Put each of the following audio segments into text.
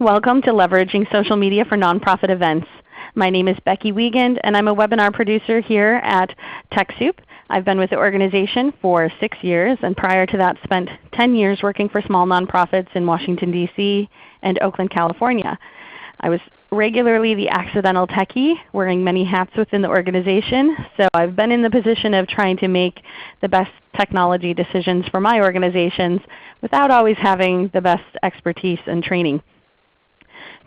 Welcome to Leveraging Social Media for Nonprofit Events. My name is Becky Wiegand, and I'm a webinar producer here at TechSoup. I've been with the organization for 6 years, and prior to that spent 10 years working for small nonprofits in Washington, D.C. and Oakland, California. I was regularly the accidental techie, wearing many hats within the organization, so I've been in the position of trying to make the best technology decisions for my organizations without always having the best expertise and training.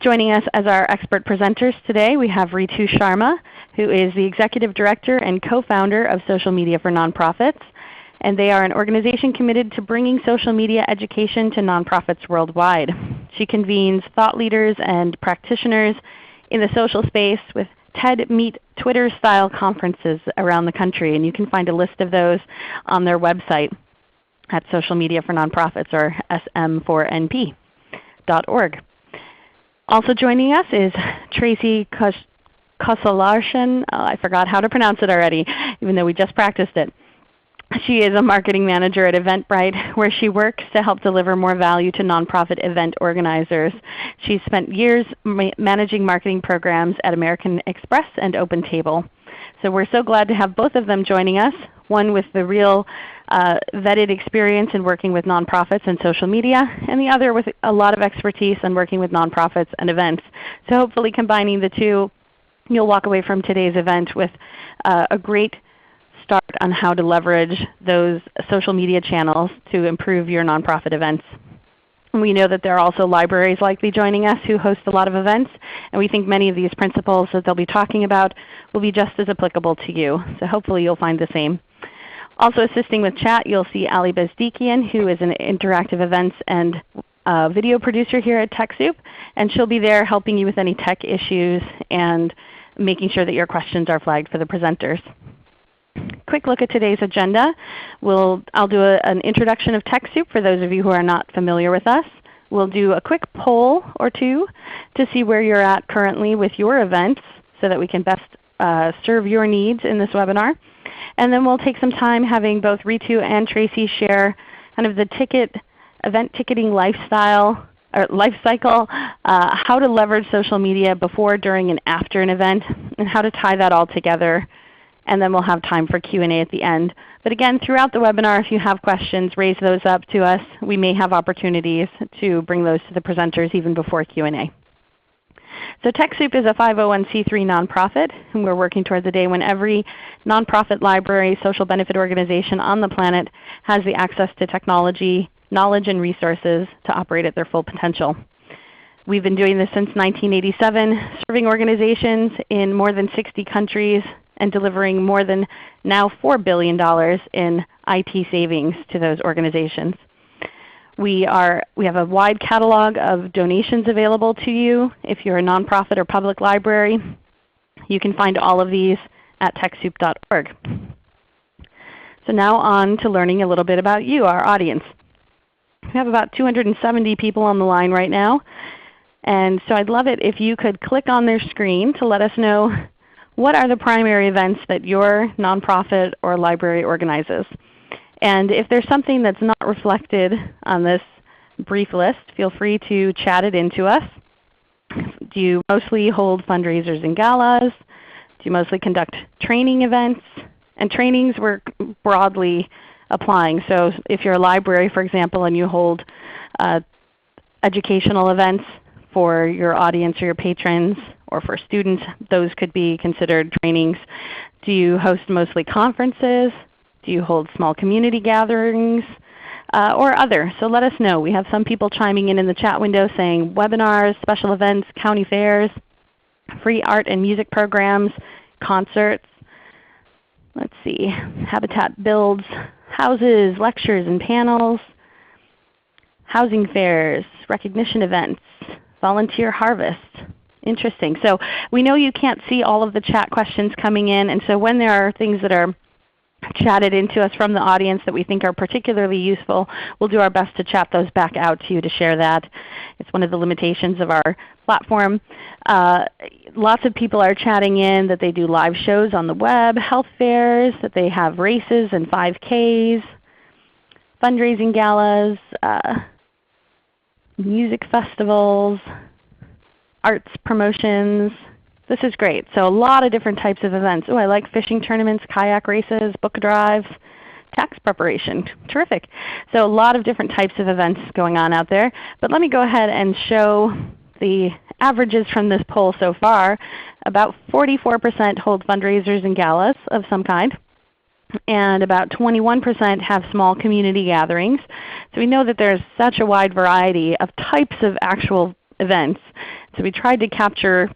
Joining us as our expert presenters today, we have Ritu Sharma, who is the Executive Director and Co-Founder of Social Media for Nonprofits. And they are an organization committed to bringing social media education to nonprofits worldwide. She convenes thought leaders and practitioners in the social space with TED Meet Twitter style conferences around the country. And you can find a list of those on their website at Social Media for Nonprofits, or sm4np.org. Also joining us is Tracy Kosalarshan. I forgot how to pronounce it already, even though we just practiced it. She is a marketing manager at Eventbrite, where she works to help deliver more value to nonprofit event organizers. She's spent years managing marketing programs at American Express and OpenTable. So we're so glad to have both of them joining us, one with the real vetted experience in working with nonprofits and social media, and the other with a lot of expertise in working with nonprofits and events. So hopefully combining the two, you'll walk away from today's event with a great start on how to leverage those social media channels to improve your nonprofit events. And we know that there are also libraries likely joining us who host a lot of events, and we think many of these principles that they'll be talking about will be just as applicable to you. So hopefully you'll find the same. Also assisting with chat, you'll see Ali Bezdikian, who is an interactive events and video producer here at TechSoup, and she'll be there helping you with any tech issues and making sure that your questions are flagged for the presenters. Quick look at today's agenda. I'll do an introduction of TechSoup for those of you who are not familiar with us. We'll do a quick poll or two to see where you're at currently with your events so that we can best serve your needs in this webinar. And then we'll take some time having both Ritu and Tracy share kind of the event ticketing lifestyle, or life cycle, how to leverage social media before, during, and after an event, and how to tie that all together. And then we'll have time for Q&A at the end. But again, throughout the webinar, if you have questions, raise those up to us. We may have opportunities to bring those to the presenters even before Q&A. So TechSoup is a 501c3 nonprofit, and we're working towards a day when every nonprofit, library, social benefit organization on the planet has the access to technology, knowledge, and resources to operate at their full potential. We've been doing this since 1987, serving organizations in more than 60 countries and delivering more than now $4 billion in IT savings to those organizations. We have a wide catalog of donations available to you. If you're a nonprofit or public library, you can find all of these at TechSoup.org. So now on to learning a little bit about you, our audience. We have about 270 people on the line right now. And so I'd love it if you could click on their screen to let us know what are the primary events that your nonprofit or library organizes. And if there's something that's not reflected on this brief list, feel free to chat it into us. Do you mostly hold fundraisers and galas? Do you mostly conduct training events? And trainings we're broadly applying. So if you're a library, for example, and you hold educational events for your audience or your patrons, or for students, those could be considered trainings. Do you host mostly conferences? Do you hold small community gatherings? Or other? So let us know. We have some people chiming in the chat window saying webinars, special events, county fairs, free art and music programs, concerts. Let's see, Habitat builds houses, lectures and panels, housing fairs, recognition events, volunteer harvest. Interesting. So we know you can't see all of the chat questions coming in, and so when there are things that are chatted into us from the audience that we think are particularly useful, we'll do our best to chat those back out to you to share that. It's one of the limitations of our platform. Lots of people are chatting in that they do live shows on the web, health fairs, that they have races and 5Ks, fundraising galas, music festivals, arts promotions. This is great. So a lot of different types of events. Oh, I like fishing tournaments, kayak races, book drives, tax preparation. Terrific. So a lot of different types of events going on out there. But let me go ahead and show the averages from this poll so far. About 44% hold fundraisers and galas of some kind, and about 21% have small community gatherings. So we know that there's such a wide variety of types of actual events. So we tried to capture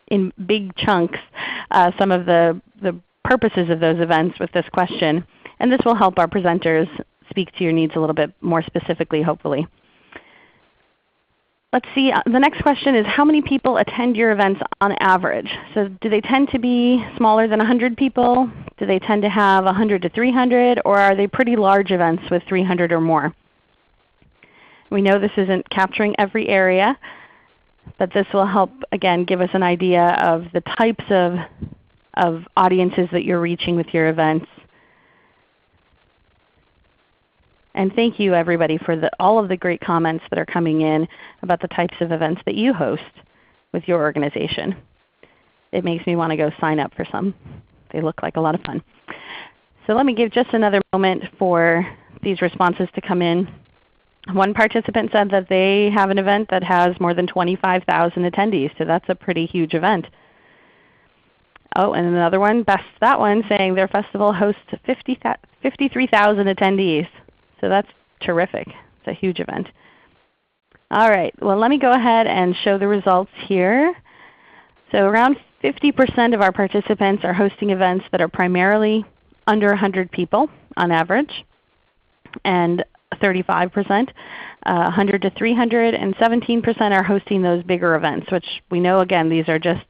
in big chunks some of the purposes of those events with this question. And this will help our presenters speak to your needs a little bit more specifically, hopefully. Let's see, the next question is how many people attend your events on average? So do they tend to be smaller than 100 people? Do they tend to have 100 to 300? Or are they pretty large events with 300 or more? We know this isn't capturing every area, but this will help, again, give us an idea of the types of audiences that you're reaching with your events. And thank you everybody for all of the great comments that are coming in about the types of events that you host with your organization. It makes me want to go sign up for some. They look like a lot of fun. So let me give just another moment for these responses to come in. One participant said that they have an event that has more than 25,000 attendees, so that's a pretty huge event. Oh, and another one bests that one, saying their festival hosts 53,000 attendees. So that's terrific. It's a huge event. All right, well let me go ahead and show the results here. So around 50% of our participants are hosting events that are primarily under 100 people on average, and 35%, 100 to 300, and 17% are hosting those bigger events, which we know, again, these are just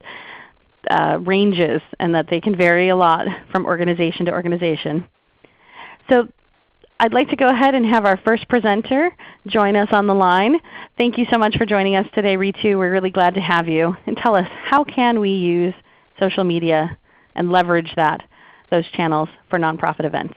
ranges and that they can vary a lot from organization to organization. So I'd like to go ahead and have our first presenter join us on the line. Thank you so much for joining us today, Ritu. We're really glad to have you. And tell us, how can we use social media and leverage those channels for nonprofit events?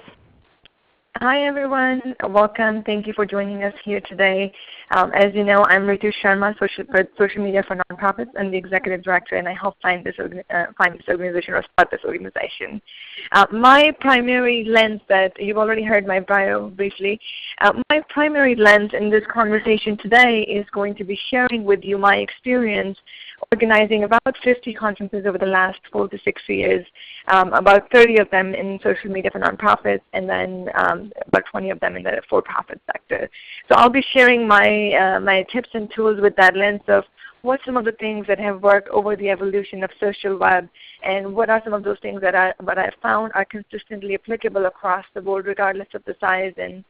Hi everyone, welcome. Thank you for joining us here today. As you know, I'm Ritu Sharma, Social Media for Nonprofits. I'm the Executive Director, and I help find this organization or start this organization. My primary lens, that you've already heard my bio briefly, my primary lens in this conversation today is going to be sharing with you my experience organizing about 50 conferences over the last 4 to 6 years, about 30 of them in social media for nonprofits, and then about 20 of them in the for-profit sector. So I'll be sharing my tips and tools with that lens of what some of the things that have worked over the evolution of social web, and what are some of those things that I've found are consistently applicable across the board regardless of the size and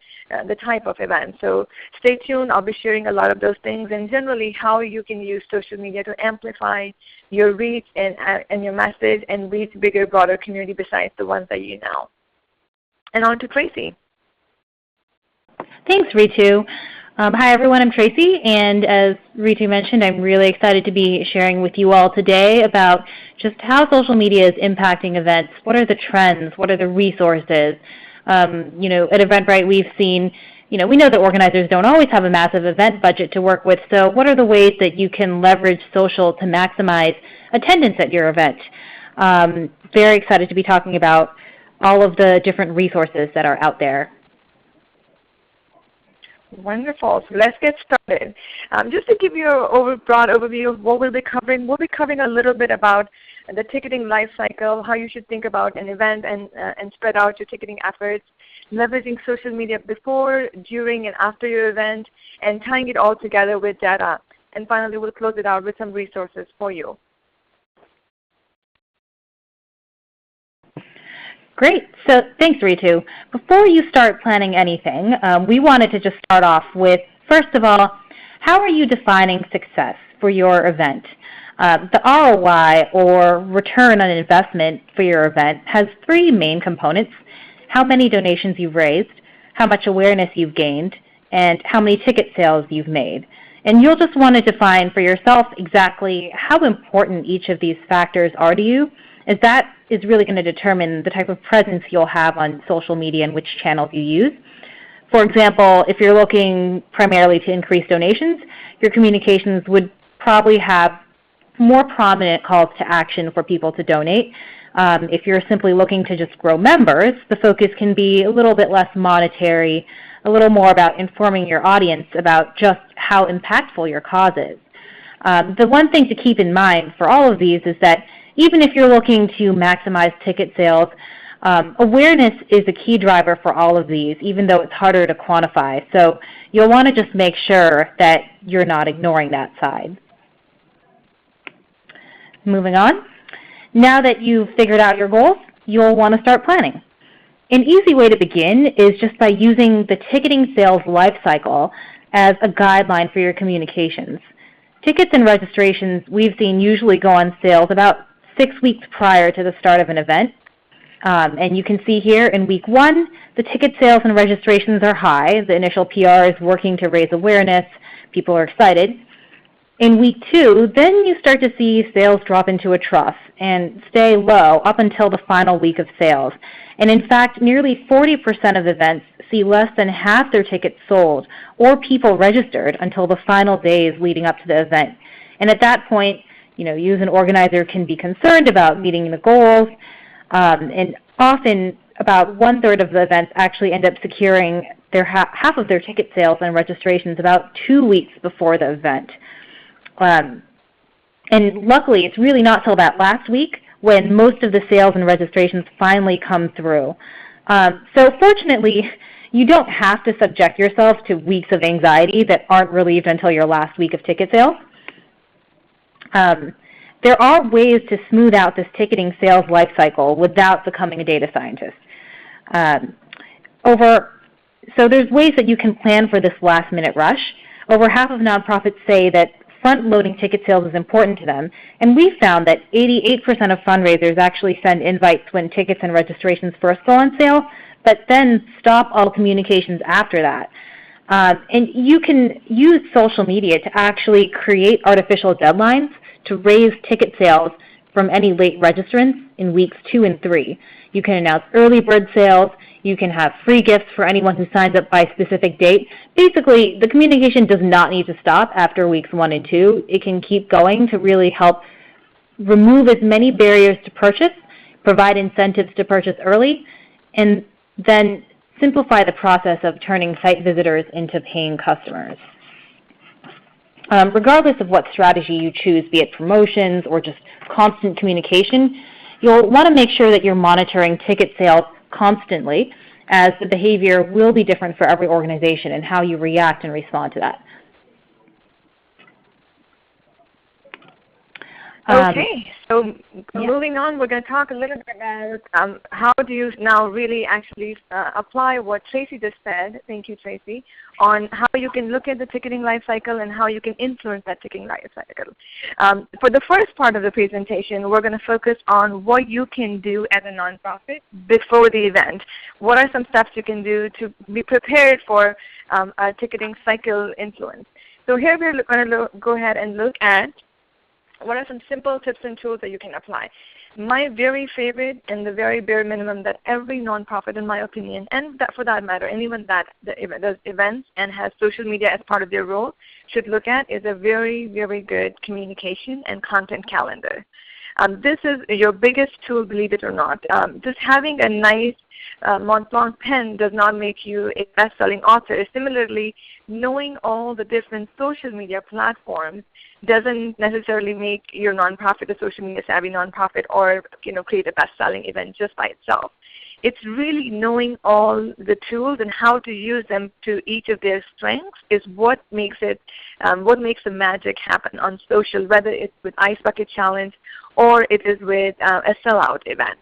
the type of event. So stay tuned. I'll be sharing a lot of those things, and generally how you can use social media to amplify your reach and your message and reach bigger, broader community besides the ones that you know. And on to Tracy. Thanks, Ritu. Hi everyone, I'm Tracy, and as Ritu mentioned, I'm really excited to be sharing with you all today about just how social media is impacting events. What are the trends? What are the resources? At Eventbrite we've seen, we know that organizers don't always have a massive event budget to work with, so what are the ways that you can leverage social to maximize attendance at your event? Very excited to be talking about all of the different resources that are out there. Wonderful. So let's get started. Just to give you a broad overview of what we'll be covering a little bit about the ticketing life cycle, how you should think about an event and spread out your ticketing efforts, leveraging social media before, during, and after your event, and tying it all together with data. And finally, we'll close it out with some resources for you. Great. So thanks, Ritu. Before you start planning anything, we wanted to just start off with, first of all, how are you defining success for your event? The ROI, or return on investment for your event, has 3 main components: how many donations you've raised, how much awareness you've gained, and how many ticket sales you've made. And you'll just want to define for yourself exactly how important each of these factors are to you, as that is really going to determine the type of presence you'll have on social media and which channels you use. For example, if you're looking primarily to increase donations, your communications would probably have more prominent calls to action for people to donate. If you're simply looking to just grow members, the focus can be a little bit less monetary, a little more about informing your audience about just how impactful your cause is. The one thing to keep in mind for all of these is that even if you're looking to maximize ticket sales, awareness is a key driver for all of these, even though it's harder to quantify. So you'll want to just make sure that you're not ignoring that side. Moving on. Now that you've figured out your goals, you'll want to start planning. An easy way to begin is just by using the ticketing sales lifecycle as a guideline for your communications. Tickets and registrations we've seen usually go on sales about 6 weeks prior to the start of an event. And you can see here in week 1, the ticket sales and registrations are high. The initial PR is working to raise awareness. People are excited. In week 2, then you start to see sales drop into a trough and stay low up until the final week of sales. And in fact, nearly 40% of events see less than half their tickets sold or people registered until the final days leading up to the event. And at that point, you as an organizer can be concerned about meeting the goals, and often about 1/3 of the events actually end up securing their half of their ticket sales and registrations about 2 weeks before the event. And luckily, it's really not till that last week when most of the sales and registrations finally come through. So fortunately, you don't have to subject yourself to weeks of anxiety that aren't relieved until your last week of ticket sales. There are ways to smooth out this ticketing sales life cycle without becoming a data scientist. So there's ways that you can plan for this last-minute rush. Over half of nonprofits say that front-loading ticket sales is important to them, and we found that 88% of fundraisers actually send invites when tickets and registrations first go on sale, but then stop all communications after that. And you can use social media to actually create artificial deadlines to raise ticket sales from any late registrants in weeks 2 and 3. You can announce early bird sales. You can have free gifts for anyone who signs up by a specific date. Basically, the communication does not need to stop after weeks 1 and 2. It can keep going to really help remove as many barriers to purchase, provide incentives to purchase early, and then simplify the process of turning site visitors into paying customers. Regardless of what strategy you choose, be it promotions or just constant communication, you'll want to make sure that you're monitoring ticket sales constantly, as the behavior will be different for every organization and how you react and respond to that. Okay, so moving on, we're going to talk a little bit about how do you now really actually apply what Tracy just said, thank you Tracy, on how you can look at the ticketing life cycle and how you can influence that ticketing life cycle. For the first part of the presentation, we're going to focus on what you can do as a nonprofit before the event. What are some steps you can do to be prepared for a ticketing cycle influence? So here we're going to go ahead and look at what are some simple tips and tools that you can apply. My very favorite and the very bare minimum that every nonprofit, in my opinion, and that for that matter, anyone that does events and has social media as part of their role should look at is a very, very good communication and content calendar. This is your biggest tool, believe it or not. Just having a nice Mont Blanc pen does not make you a best-selling author. Similarly, knowing all the different social media platforms doesn't necessarily make your nonprofit a social media savvy nonprofit or create a best-selling event just by itself. It's really knowing all the tools and how to use them to each of their strengths is what makes it, what makes the magic happen on social, whether it's with Ice Bucket Challenge or it is with a sellout event.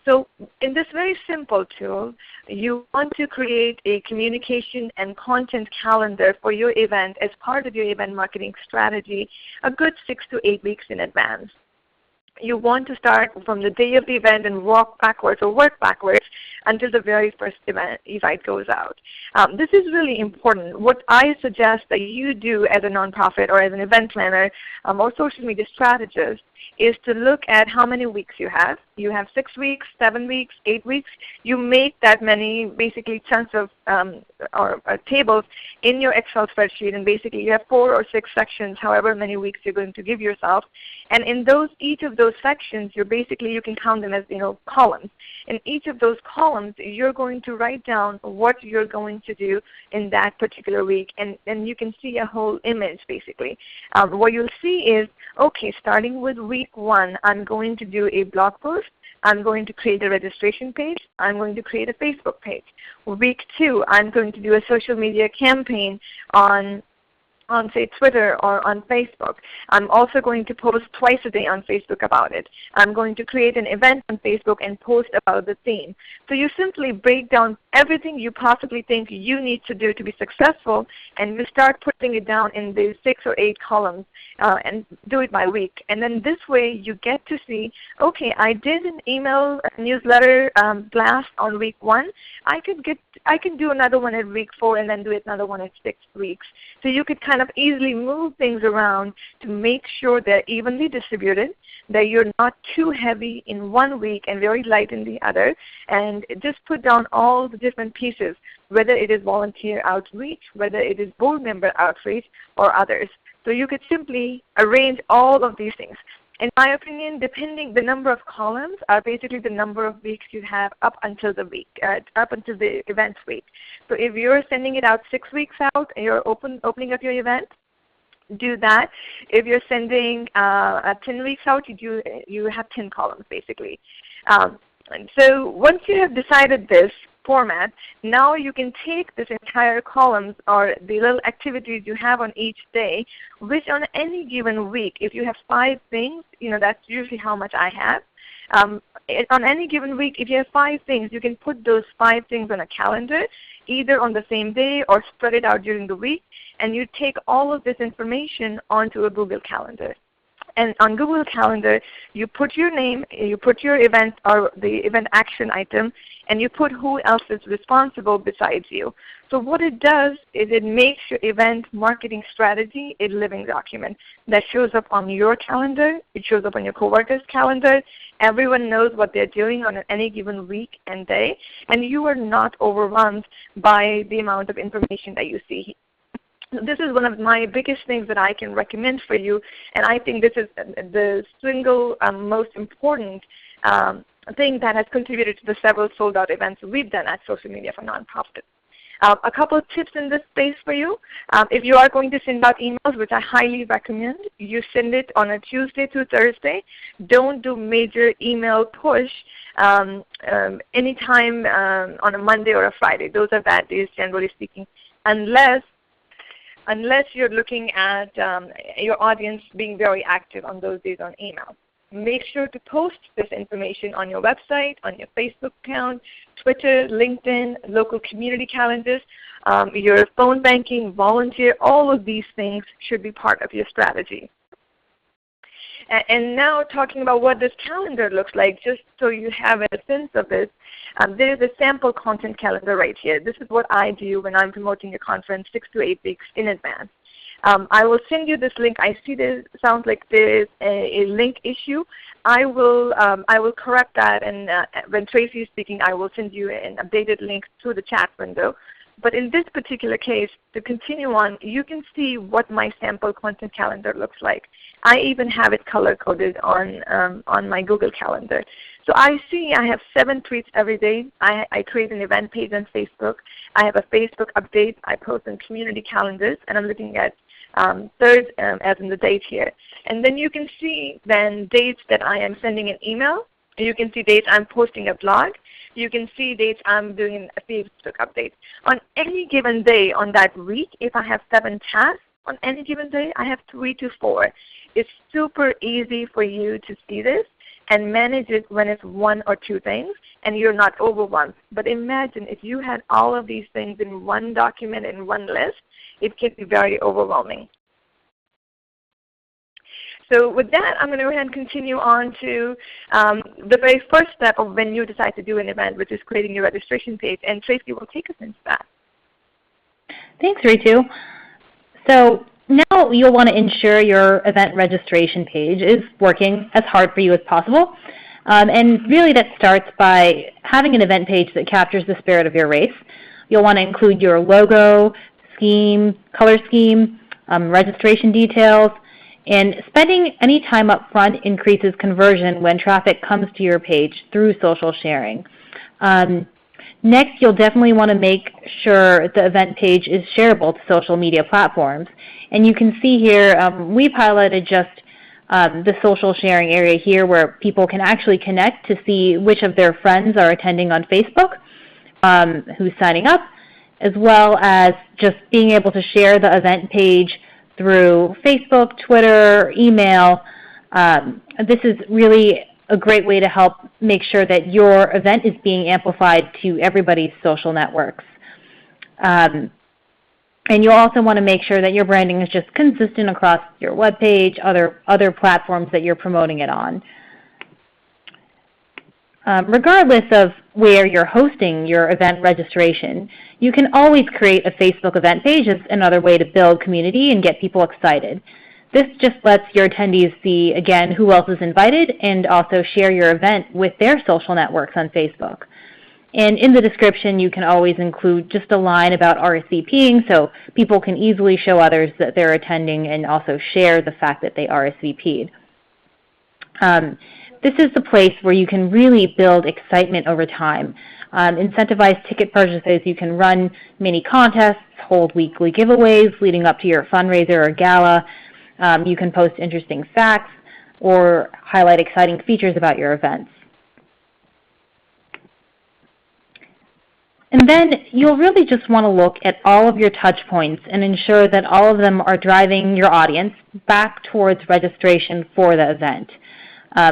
So in this very simple tool, you want to create a communication and content calendar for your event as part of your event marketing strategy a good 6 to 8 weeks in advance. You want to start from the day of the event and walk backwards or work backwards until the very first invite goes out. This is really important. What I suggest that you do as a nonprofit or as an event planner or social media strategist is to look at how many weeks you have, you have 6 weeks, 7 weeks, 8 weeks. You make that many basically chunks of tables in your Excel spreadsheet, and basically you have 4 or 6 sections, however many weeks you're going to give yourself. And in each of those sections, you can count them as columns. In each of those columns, you're going to write down what you're going to do in that particular week, and you can see a whole image basically. What you'll see is, okay, starting with week 1, I'm going to do a blog post. I'm going to create a registration page. I'm going to create a Facebook page. Week 2, I'm going to do a social media campaign on say Twitter or on Facebook. I'm also going to post twice a day on Facebook about it. I'm going to create an event on Facebook and post about the theme. So you simply break down everything you possibly think you need to do to be successful, and you start putting it down in these 6 or 8 columns and do it by week. And then this way you get to see, okay, I did an email newsletter blast on week 1. I can do another one at week 4 and then do another one at 6 weeks. So you could kind of easily move things around to make sure they're evenly distributed, that you're not too heavy in one week and very light in the other, and just put down all the different pieces, whether it is volunteer outreach, whether it is board member outreach, or others. So you could simply arrange all of these things. In my opinion, the number of columns are basically the number of weeks you have up until the event week. So if you're sending it out 6 weeks out and you're opening up your event, do that. If you're sending 10 weeks out, you have 10 columns basically. And so once you have decided this format, now you can take this entire columns or the little activities you have on each day, which on any given week, if you have 5 things, that's usually how much I have. On any given week, if you have 5 things, you can put those 5 things on a calendar, either on the same day or spread it out during the week, and you take all of this information onto a Google Calendar. And on Google Calendar, you put your name, you put your event or the event action item, and you put who else is responsible besides you. So what it does is it makes your event marketing strategy a living document that shows up on your calendar. It shows up on your coworkers' calendar. Everyone knows what they're doing on any given week and day, and you are not overwhelmed by the amount of information that you see. This is one of my biggest things that I can recommend for you, and I think this is the single most important thing that has contributed to the several sold-out events we've done at Social Media for Nonprofits. A couple of tips in this space for you. If you are going to send out emails, which I highly recommend, you send it on a Tuesday to Thursday. Don't do major email push anytime on a Monday or a Friday. Those are bad days, generally speaking, unless you're looking at your audience being very active on those days on email. Make sure to post this information on your website, on your Facebook account, Twitter, LinkedIn, local community calendars, your phone banking, volunteer. All of these things should be part of your strategy. And now talking about what this calendar looks like, just so you have a sense of it, there is a sample content calendar right here. This is what I do when I'm promoting a conference 6 to 8 weeks in advance. I will send you this link. I see this sounds like there's a link issue. I will correct that, and when Tracy is speaking, I will send you an updated link through the chat window. But in this particular case, to continue on, you can see what my sample content calendar looks like. I even have it color-coded on my Google Calendar. So I see I have 7 tweets every day. I create an event page on Facebook. I have a Facebook update. I post on community calendars, and I'm looking at third as in the date here. And then you can see then dates that I am sending an email. You can see dates I'm posting a blog. You can see dates I'm doing a Facebook update. On any given day on that week, if I have 7 tasks, on any given day I have 3 to 4. It's super easy for you to see this and manage it when it's 1 or 2 things and you're not overwhelmed. But imagine if you had all of these things in one document, in one list, it can be very overwhelming. So with that, I'm going to go ahead and continue on to the very first step of when you decide to do an event, which is creating your registration page. And Tracy will take us into that. Thanks, Ritu. So now you'll want to ensure your event registration page is working as hard for you as possible. And really that starts by having an event page that captures the spirit of your race. You'll want to include your logo, scheme, color scheme, registration details, and spending any time up front increases conversion when traffic comes to your page through social sharing. Next, you'll definitely want to make sure the event page is shareable to social media platforms. And you can see here, we've highlighted just the social sharing area here where people can actually connect to see which of their friends are attending on Facebook, who's signing up, as well as just being able to share the event page through Facebook, Twitter, email. This is really a great way to help make sure that your event is being amplified to everybody's social networks. And you'll also want to make sure that your branding is just consistent across your web page, other platforms that you're promoting it on. Regardless of where you're hosting your event registration, you can always create a Facebook event page as another way to build community and get people excited. This just lets your attendees see, again, who else is invited and also share your event with their social networks on Facebook. And in the description, you can always include just a line about RSVPing so people can easily show others that they're attending and also share the fact that they RSVP'd. This is the place where you can really build excitement over time. Incentivize ticket purchases. You can run mini contests, hold weekly giveaways leading up to your fundraiser or gala. You can post interesting facts or highlight exciting features about your events. And then you'll really just want to look at all of your touch points and ensure that all of them are driving your audience back towards registration for the event.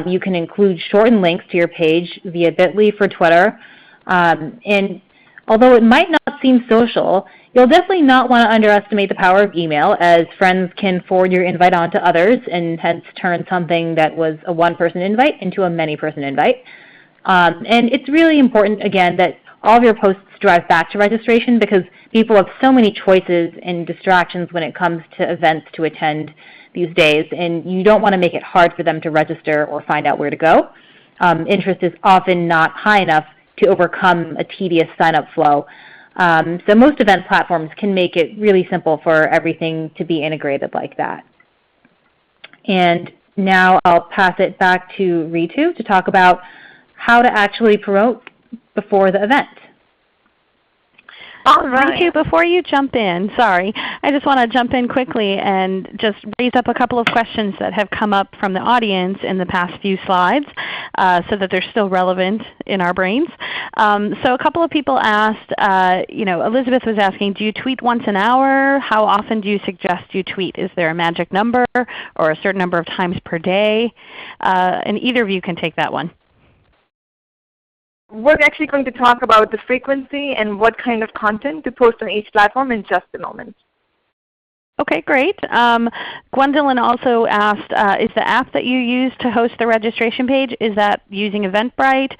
You can include shortened links to your page via Bitly for Twitter. And although it might not seem social, you'll definitely not want to underestimate the power of email, as friends can forward your invite on to others and hence turn something that was a one-person invite into a many-person invite. And it's really important, again, that all of your posts drive back to registration because people have so many choices and distractions when it comes to events to attend these days, and you don't want to make it hard for them to register or find out where to go. Interest is often not high enough to overcome a tedious sign-up flow. So most event platforms can make it really simple for everything to be integrated like that. And now I'll pass it back to Ritu to talk about how to actually promote before the event. All right. Ritu, before you jump in, sorry, I just want to jump in quickly and just raise up a couple of questions that have come up from the audience in the past few slides so that they're still relevant in our brains. So a couple of people asked, Elizabeth was asking, do you tweet once an hour? How often do you suggest you tweet? Is there a magic number or a certain number of times per day? And either of you can take that one. We're actually going to talk about the frequency and what kind of content to post on each platform in just a moment. Okay, great. Gwendolyn also asked, is the app that you use to host the registration page, is that using Eventbrite?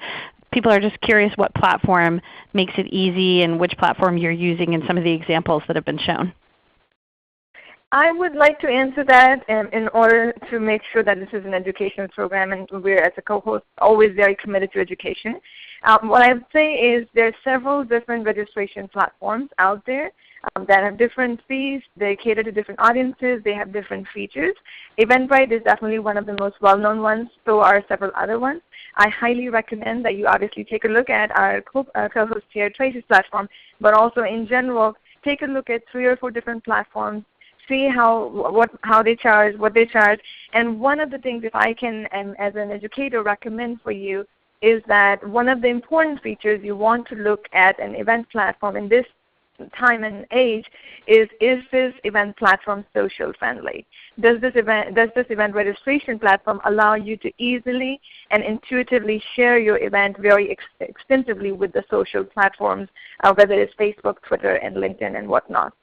People are just curious what platform makes it easy and which platform you're using in some of the examples that have been shown. I would like to answer that in order to make sure that this is an educational program and we're, as a co-host, always very committed to education. What I would say is there are several different registration platforms out there that have different fees. They cater to different audiences. They have different features. Eventbrite is definitely one of the most well-known ones. So are several other ones. I highly recommend that you obviously take a look at our co-host here, Tracy's platform, but also in general, take a look at 3 or 4 different platforms. See how they charge, what they charge. And one of the things, if I can, as an educator, recommend for you is that one of the important features you want to look at an event platform in this time and age is this event platform social friendly? Does this event registration platform allow you to easily and intuitively share your event very extensively with the social platforms, whether it's Facebook, Twitter, and LinkedIn and whatnot?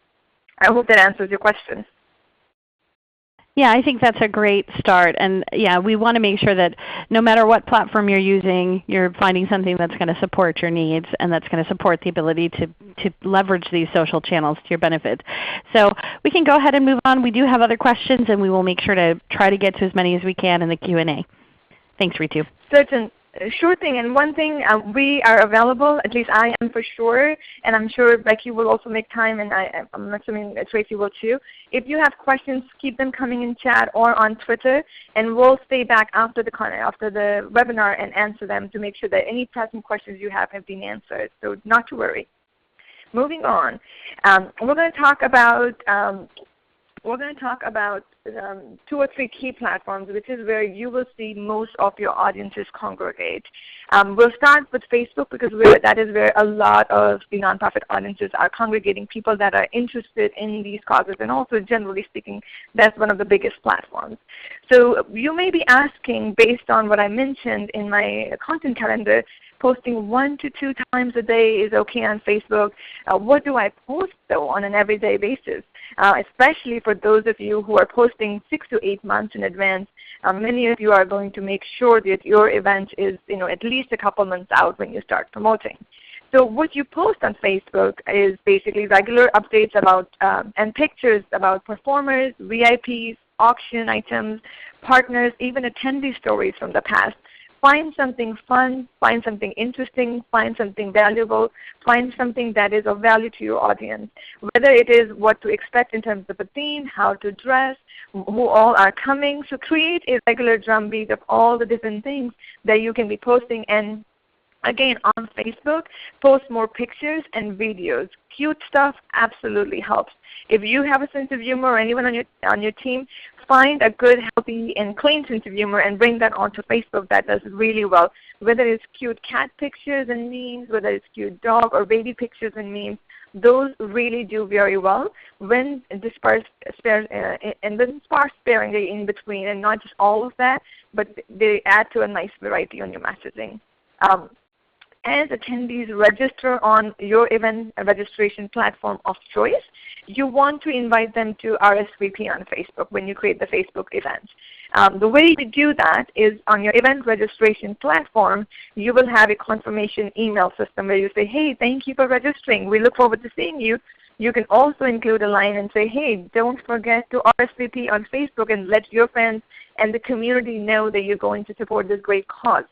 I hope that answers your question. Yeah, I think that's a great start. And yeah, we want to make sure that no matter what platform you're using, you're finding something that's going to support your needs and that's going to support the ability to leverage these social channels to your benefit. So we can go ahead and move on. We do have other questions, and we will make sure to try to get to as many as we can in the Q&A. Thanks, Ritu. Sure thing. And one thing, we are available, at least I am for sure, and I'm sure Becky will also make time, and I'm assuming Tracy will too. If you have questions, keep them coming in chat or on Twitter, and we'll stay back after the webinar and answer them to make sure that any pressing questions you have been answered. So not to worry. Moving on, we're going to talk about 2 or 3 key platforms, which is where you will see most of your audiences congregate. We'll start with Facebook because that is where a lot of the nonprofit audiences are congregating, people that are interested in these causes, and also generally speaking, that's one of the biggest platforms. So you may be asking, based on what I mentioned in my content calendar, posting 1 to 2 times a day is okay on Facebook. What do I post though on an everyday basis? Especially for those of you who are posting 6 to 8 months in advance. Many of you are going to make sure that your event is at least a couple months out when you start promoting. So what you post on Facebook is basically regular updates about and pictures about performers, VIPs, auction items, partners, even attendee stories from the past. Find something fun, find something interesting, find something valuable, find something that is of value to your audience. Whether it is what to expect in terms of a theme, how to dress, who all are coming. So create a regular drumbeat of all the different things that you can be posting. And again, on Facebook, post more pictures and videos. Cute stuff absolutely helps. If you have a sense of humor or anyone on your team, find a good, healthy, and clean sense of humor and bring that onto Facebook. That does really well. Whether it's cute cat pictures and memes, whether it's cute dog or baby pictures and memes, those really do very well when dispersed sparingly in between, and not just all of that, but they add to a nice variety on your messaging. As attendees register on your event registration platform of choice, you want to invite them to RSVP on Facebook when you create the Facebook event. The way to do that is on your event registration platform, you will have a confirmation email system where you say, hey, thank you for registering. We look forward to seeing you. You can also include a line and say, hey, don't forget to RSVP on Facebook and let your friends and the community know that you're going to support this great cause.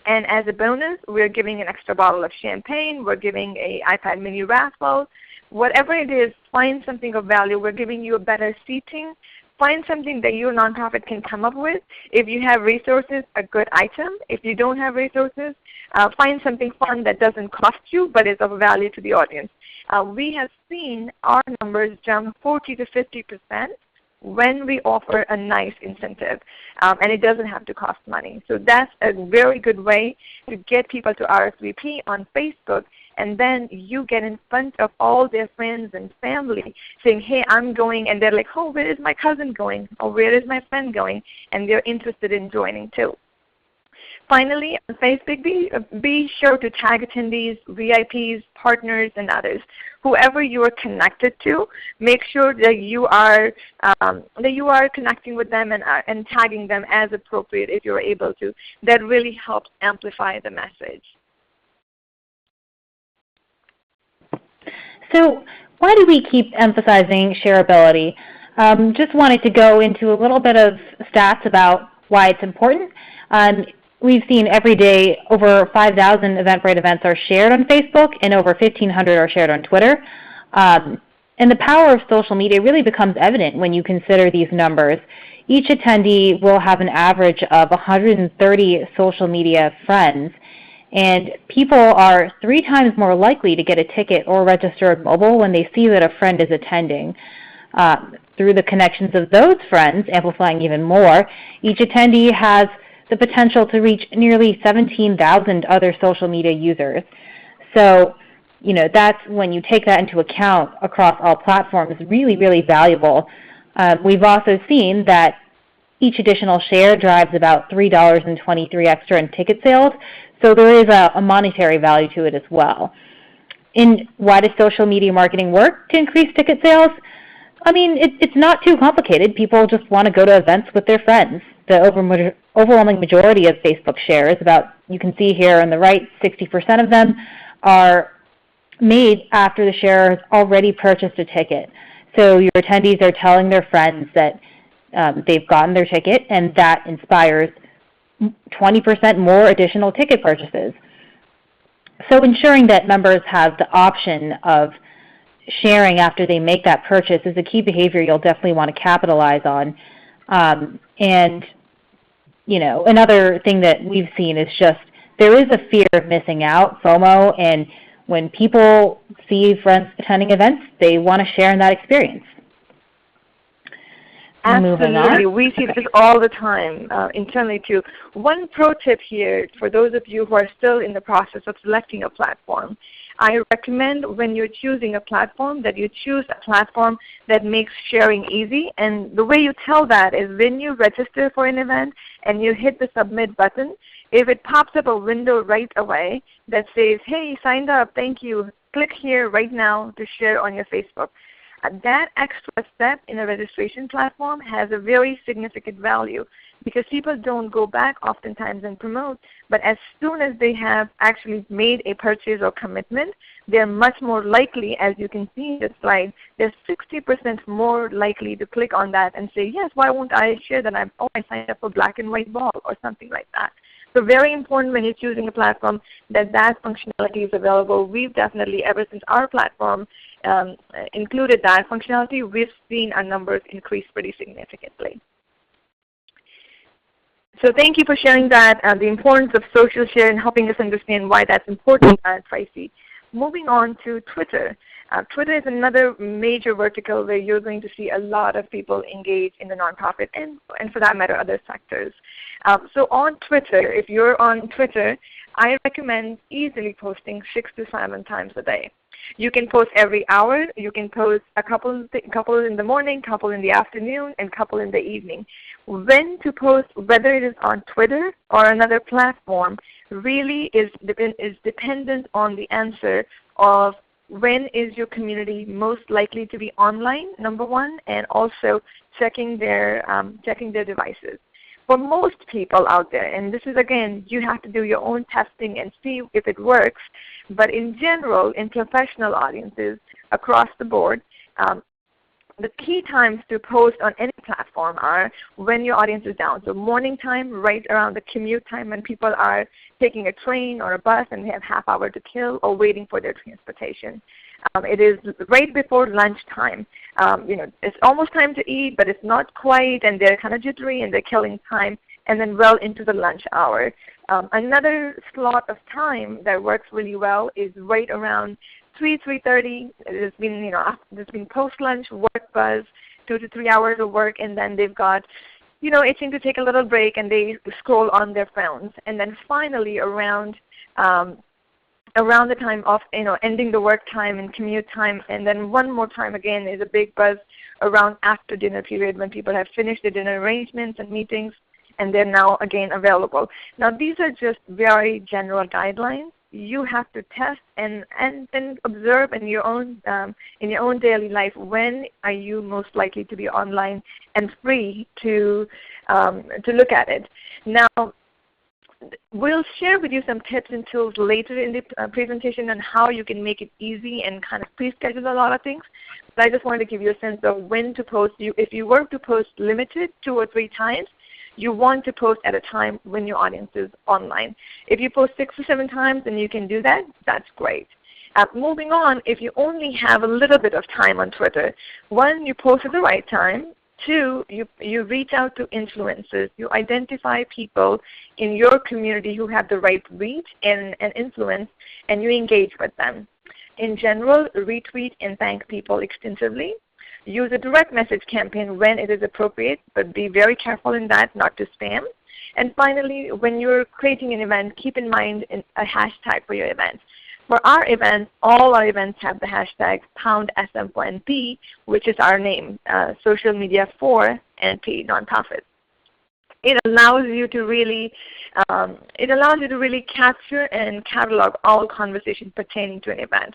And as a bonus, we're giving an extra bottle of champagne. We're giving an iPad mini raffle. Whatever it is, find something of value. We're giving you a better seating. Find something that your nonprofit can come up with. If you have resources, a good item. If you don't have resources, find something fun that doesn't cost you but is of value to the audience. We have seen our numbers jump 40 to 50% when we offer a nice incentive, and it doesn't have to cost money. So that's a very good way to get people to RSVP on Facebook, and then you get in front of all their friends and family saying, hey, I'm going, and they're like, oh, where is my cousin going? Or where is my friend going? And they're interested in joining too. Finally, on Facebook, be sure to tag attendees, VIPs, partners, and others. Whoever you are connected to, make sure that you are connecting with them and tagging them as appropriate if you're able to. That really helps amplify the message. So why do we keep emphasizing shareability? Just wanted to go into a little bit of stats about why it's important. We've seen every day over 5,000 Eventbrite events are shared on Facebook, and over 1,500 are shared on Twitter. And the power of social media really becomes evident when you consider these numbers. Each attendee will have an average of 130 social media friends, and people are 3 times more likely to get a ticket or register at mobile when they see that a friend is attending. Through the connections of those friends, amplifying even more, each attendee has the potential to reach nearly 17,000 other social media users. So, that's when you take that into account across all platforms, really, really valuable. We've also seen that each additional share drives about $3.23 extra in ticket sales, so there is a monetary value to it as well. And why does social media marketing work to increase ticket sales? I mean, it's not too complicated. People just want to go to events with their friends. The overwhelming majority of Facebook shares, you can see here on the right, 60% of them are made after the sharer has already purchased a ticket. So your attendees are telling their friends that they've gotten their ticket, and that inspires 20% more additional ticket purchases. So ensuring that members have the option of sharing after they make that purchase is a key behavior you'll definitely want to capitalize on. And another thing that we've seen is just there is a fear of missing out, FOMO, and when people see friends attending events, they want to share in that experience. Absolutely. We see this all the time internally too. One pro tip here for those of you who are still in the process of selecting a platform, I recommend when you're choosing a platform that you choose a platform that makes sharing easy. And the way you tell that is when you register for an event and you hit the submit button, if it pops up a window right away that says, hey, signed up, thank you, click here right now to share on your Facebook. That extra step in a registration platform has a very significant value because people don't go back oftentimes and promote, but as soon as they have actually made a purchase or commitment, they're much more likely, as you can see in this slide, they're 60% more likely to click on that and say, yes, why won't I share that I signed up for black and white ball or something like that. So very important when you're choosing a platform that functionality is available. We've definitely, ever since our platform included that functionality, we've seen our numbers increase pretty significantly. So thank you for sharing that, the importance of social share and helping us understand why that's important, Tracy. Moving on to Twitter. Twitter is another major vertical where you're going to see a lot of people engage in the nonprofit and for that matter, other sectors. So on Twitter, if you're on Twitter, I recommend easily posting 6 to 7 times a day. You can post every hour. You can post a couple in the morning, couple in the afternoon, and couple in the evening. When to post, whether it is on Twitter or another platform, really is dependent on the answer of when is your community most likely to be online, number one, and also checking their devices. For most people out there, and this is again, you have to do your own testing and see if it works, but in general, in professional audiences across the board, the key times to post on any platform are when your audience is down. So morning time, right around the commute time when people are taking a train or a bus and they have half hour to kill or waiting for their transportation. It is right before lunchtime. It's almost time to eat, but it's not quite, and they're kind of jittery and they're killing time, and then well into the lunch hour. Another slot of time that works really well is right around 3:30. There's been post-lunch work buzz, 2 to 3 hours of work, and then they've got, itching to take a little break, and they scroll on their phones. And then finally around the time of ending the work time and commute time, and then one more time again is a big buzz around after dinner period when people have finished their dinner arrangements and meetings, and they're now again available. Now these are just very general guidelines. You have to test and then observe in your own daily life when are you most likely to be online and free to look at it. Now, we'll share with you some tips and tools later in the presentation on how you can make it easy and kind of pre-schedule a lot of things. But I just wanted to give you a sense of when to post. If you were to post limited 2 or 3 times, you want to post at a time when your audience is online. If you post 6 or 7 times and you can do that, that's great. Moving on, if you only have a little bit of time on Twitter, 1, you post at the right time. 2, you reach out to influencers. You identify people in your community who have the right reach and influence, and you engage with them. In general, retweet and thank people extensively. Use a direct message campaign when it is appropriate, but be very careful in that not to spam. And finally, when you're creating an event, keep in mind a hashtag for your event. For our events, all our events have the hashtag #SM4NP, which is our name, social media for NP, nonprofit. It allows you to really capture and catalog all conversations pertaining to an event.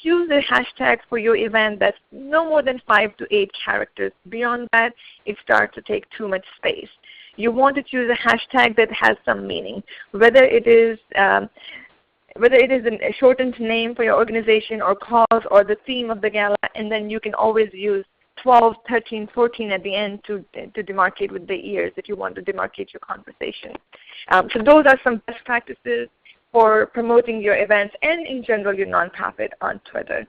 Choose a hashtag for your event that's no more than 5 to 8 characters. Beyond that, it starts to take too much space. You want to choose a hashtag that has some meaning, whether it is a shortened name for your organization or cause or the theme of the gala, and then you can always use 12, 13, 14 at the end to demarcate with the ears if you want to demarcate your conversation. So those are some best practices for promoting your events and in general your nonprofit on Twitter.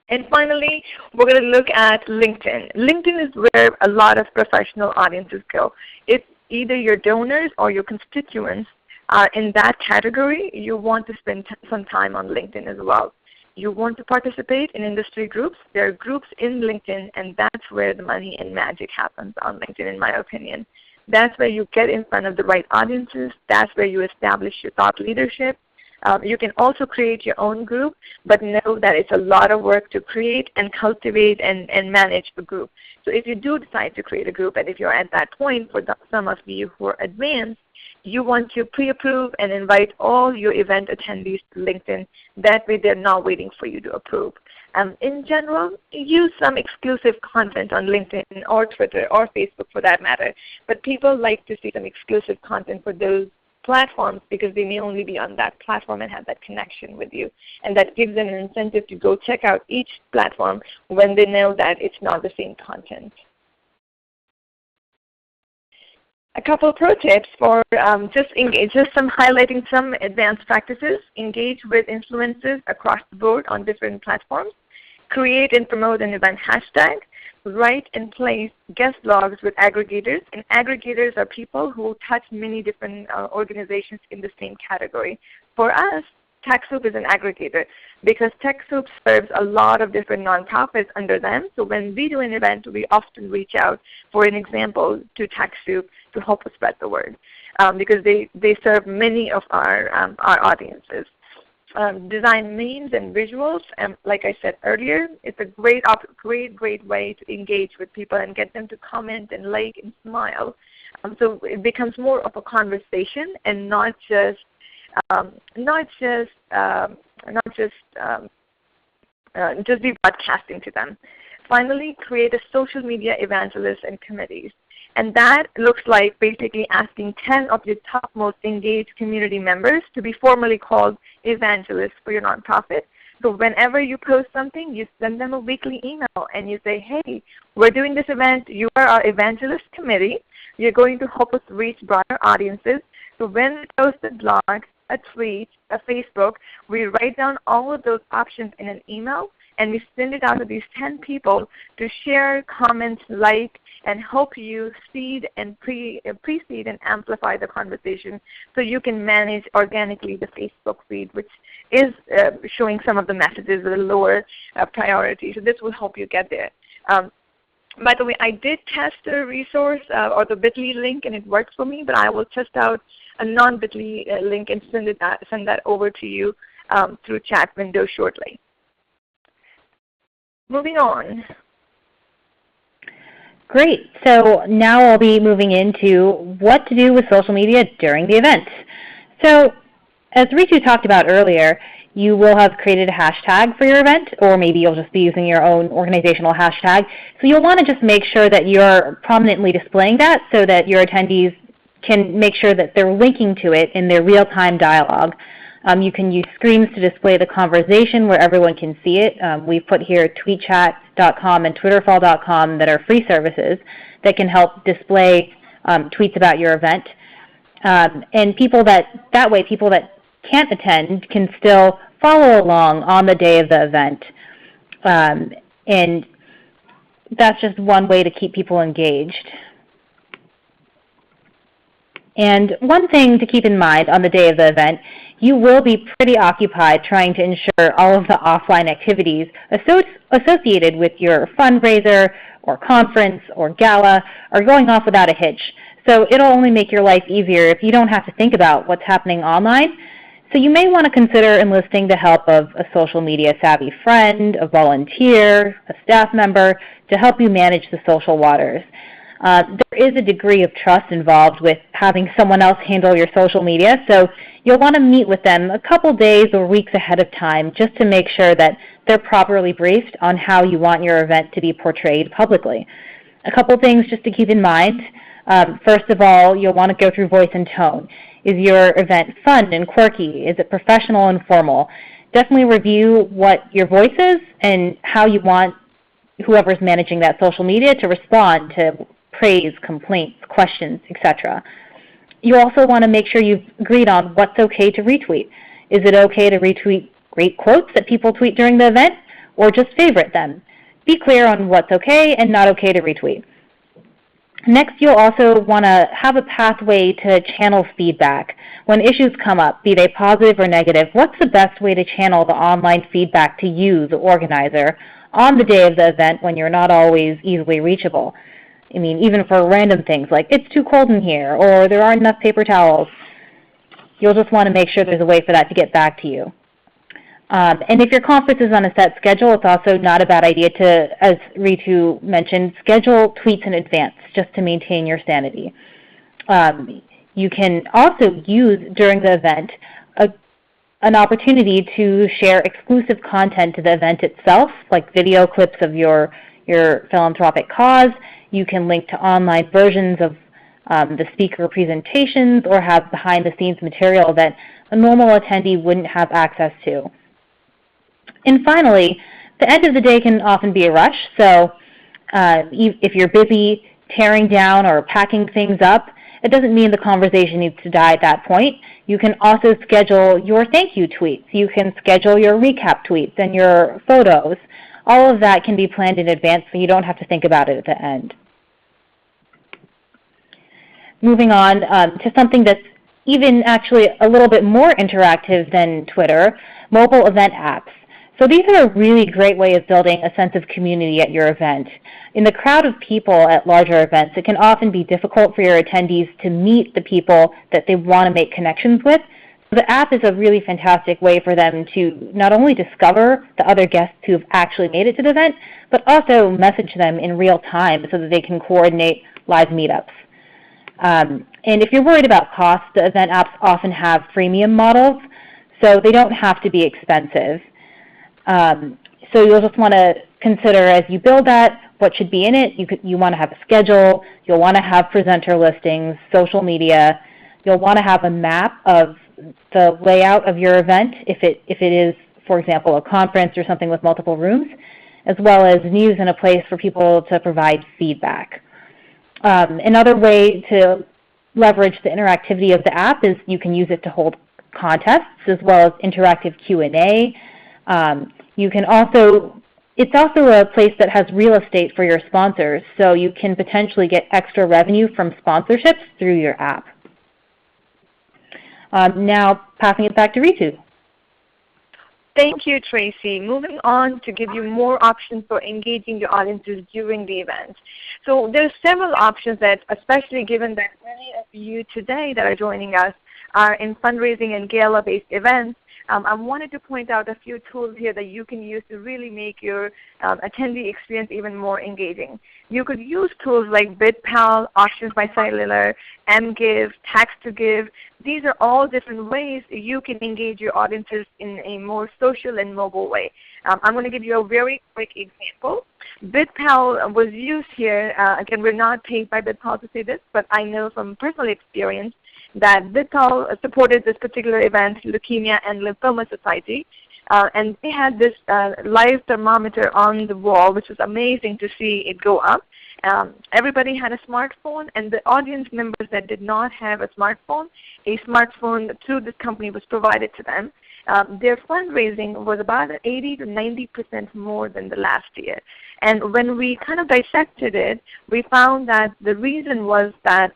And finally, we're going to look at LinkedIn. LinkedIn is where a lot of professional audiences go. If either your donors or your constituents are in that category, you want to spend some time on LinkedIn as well. You want to participate in industry groups. There are groups in LinkedIn, and that's where the money and magic happens on LinkedIn, in my opinion. That's where you get in front of the right audiences. That's where you establish your thought leadership. You can also create your own group, but know that it's a lot of work to create and cultivate and manage a group. So if you do decide to create a group, and if you're at that point, for some of you who are advanced, you want to pre-approve and invite all your event attendees to LinkedIn. That way they're not waiting for you to approve. In general, use some exclusive content on LinkedIn or Twitter or Facebook for that matter. But people like to see some exclusive content for those platforms because they may only be on that platform and have that connection with you. And that gives them an incentive to go check out each platform when they know that it's not the same content. A couple pro tips for just some highlighting some advanced practices. Engage with influencers across the board on different platforms. Create and promote an event hashtag. Write and place guest blogs with aggregators. And aggregators are people who touch many different organizations in the same category. For us, TechSoup is an aggregator because TechSoup serves a lot of different nonprofits under them. So when we do an event, we often reach out, for an example, to TechSoup to help us spread the word because they serve many of our audiences. Design memes and visuals, like I said earlier, it's a great way to engage with people and get them to comment and like and smile. So it becomes more of a conversation and not just be broadcasting to them. Finally, create a social media evangelist and committees. And that looks like basically asking 10 of your topmost engaged community members to be formally called evangelists for your nonprofit. So whenever you post something, you send them a weekly email and you say, hey, we're doing this event. You are our evangelist committee. You're going to help us reach broader audiences. So when we post a blog, a tweet, a Facebook, we write down all of those options in an email and we send it out to these 10 people to share, comment, like, and help you seed and precede and amplify the conversation so you can manage organically the Facebook feed, which is showing some of the messages with a lower priority. So this will help you get there. By the way, I did test the resource or the bit.ly link, and it works for me, but I will test out a non-bit.ly link and send that over to you through chat window shortly. Moving on. Great. So now I'll be moving into what to do with social media during the event. So as Ritu talked about earlier, you will have created a hashtag for your event, or maybe you'll just be using your own organizational hashtag. So you'll want to just make sure that you're prominently displaying that so that your attendees can make sure that they're linking to it in their real-time dialogue. You can use screens to display the conversation where everyone can see it. We've put here tweetchat.com and twitterfall.com that are free services that can help display tweets about your event. And people that can't attend can still follow along on the day of the event. And that's just one way to keep people engaged. And one thing to keep in mind on the day of the event, you will be pretty occupied trying to ensure all of the offline activities associated with your fundraiser or conference or gala are going off without a hitch. So it'll only make your life easier if you don't have to think about what's happening online. So you may want to consider enlisting the help of a social media savvy friend, a volunteer, a staff member to help you manage the social waters. There is a degree of trust involved with having someone else handle your social media, so you'll want to meet with them a couple days or weeks ahead of time just to make sure that they're properly briefed on how you want your event to be portrayed publicly. A couple things just to keep in mind. First of all, you'll want to go through voice and tone. Is your event fun and quirky? Is it professional and formal? Definitely review what your voice is and how you want whoever's managing that social media to respond to praise, complaints, questions, etc. You also want to make sure you've agreed on what's okay to retweet. Is it okay to retweet great quotes that people tweet during the event, or just favorite them? Be clear on what's okay and not okay to retweet. Next, you'll also want to have a pathway to channel feedback. When issues come up, be they positive or negative, what's the best way to channel the online feedback to you, the organizer, on the day of the event when you're not always easily reachable? I mean, even for random things like, it's too cold in here, or there aren't enough paper towels. You'll just want to make sure there's a way for that to get back to you. And if your conference is on a set schedule, it's also not a bad idea to, as Ritu mentioned, schedule tweets in advance just to maintain your sanity. You can also use during the event an opportunity to share exclusive content to the event itself, like video clips of your philanthropic cause. You can link to online versions of the speaker presentations or have behind-the-scenes material that a normal attendee wouldn't have access to. And finally, the end of the day can often be a rush, so if you're busy tearing down or packing things up, it doesn't mean the conversation needs to die at that point. You can also schedule your thank you tweets. You can schedule your recap tweets and your photos. All of that can be planned in advance so you don't have to think about it at the end. Moving on to something that's even actually a little bit more interactive than Twitter, mobile event apps. So these are a really great way of building a sense of community at your event. In the crowd of people at larger events, it can often be difficult for your attendees to meet the people that they want to make connections with. So the app is a really fantastic way for them to not only discover the other guests who have actually made it to the event, but also message them in real time so that they can coordinate live meetups. And if you're worried about cost, the event apps often have freemium models, so they don't have to be expensive. So you'll just want to consider as you build that what should be in it. You want to have a schedule. You'll want to have presenter listings, social media. You'll want to have a map of the layout of your event if it is, for example, a conference or something with multiple rooms, as well as news and a place for people to provide feedback. Another way to leverage the interactivity of the app is you can use it to hold contests as well as interactive Q&A. It's also a place that has real estate for your sponsors, so you can potentially get extra revenue from sponsorships through your app. Now, passing it back to Ritu. Thank you, Tracy. Moving on to give you more options for engaging your audiences during the event. So there's several options that, especially given that many of you today that are joining us are in fundraising and gala-based events, I wanted to point out a few tools here that you can use to really make your attendee experience even more engaging. You could use tools like BidPal, Auctions by Cellular, mGive, Tax2Give. These are all different ways you can engage your audiences in a more social and mobile way. I'm going to give you a very quick example. BidPal was used here. Again, we're not paid by BidPal to say this, but I know from personal experience that BidPal supported this particular event, Leukemia and Lymphoma Society, and they had this live thermometer on the wall, which was amazing to see it go up. Everybody had a smartphone, and the audience members that did not have a smartphone through this company was provided to them. Their fundraising was about 80 to 90% more than the last year. And when we kind of dissected it, we found that the reason was that